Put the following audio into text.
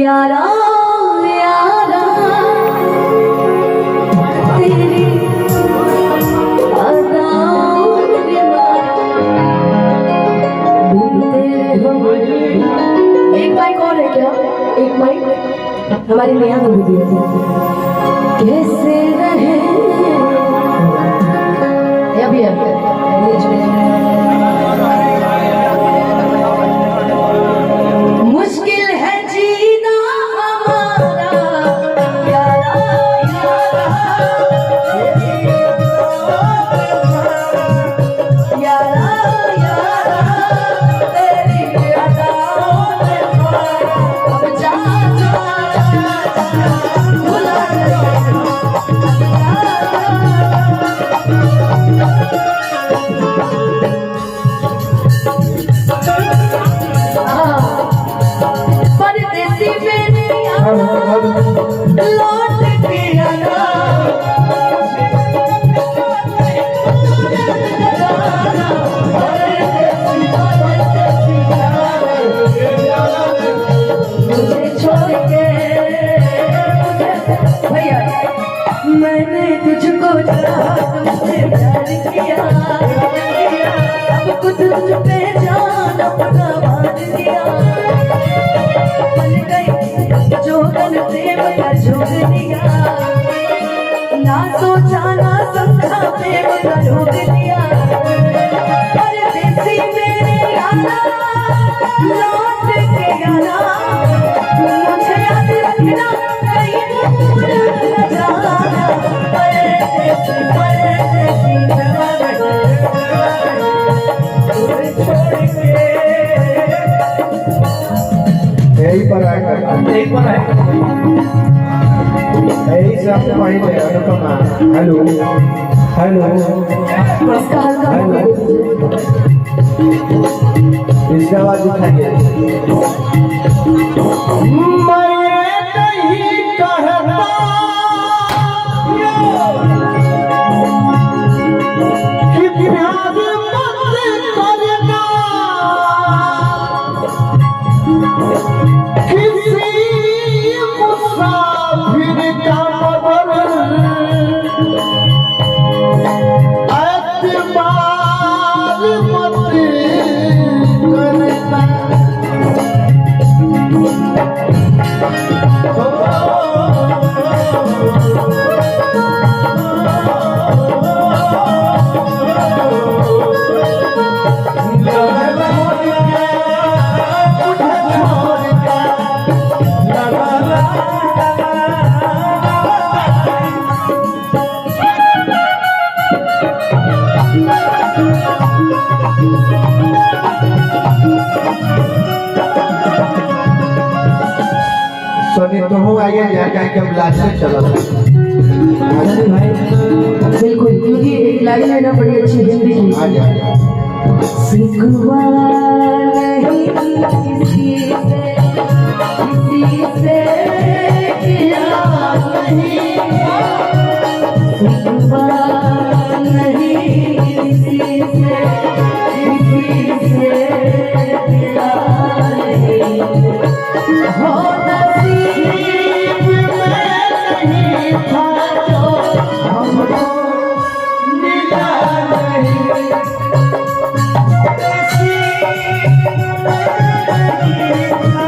यारा यारा तेरी अदाओं ने एक माइक और है क्या? एक माइक हमारी नया हो गई है। कैसे रहे अभी मुश्किल है जीना हमारा यारा यारा यारा यारा तेरी अदाओं ने मारा अब जा जा भुला परदेसी मेरे लौट के आना मुझे छोड़ के भैया मैंने तुझको चाहा तुमसे प्यार किया अब कुछ तुझ पे जान अपना मान दिया बन गई जो बन प्रेम का झोंक दिया ना सोचा ना समझा प्रेम का झोंक दिया परदेसी मेरे आना लौट के आना मुझे याद रखना कहीं भूल न जाना परदेसी परदेसी यही पर आएगा एक बार है यही से आपको पहले अनुपमा हेलो हेलो हेलो इसका आवाज दिखाइए मैं नहीं कहता कि प्यार मत करना किसी मुसाफिर का बदल एतबार मत करना सोनी तो हो आइए जाकर के ब्लास्ट से चलो भाई बिल्कुल क्योंकि एक लाइन है ना बड़ी अच्छी हिंदी की आ जाओ सिकवा नहीं किसी से किया नहीं सिकवा नहीं किसी से किया नहीं हो नसीब में नहीं था जो हमको मिला नहीं नसीब में नहीं था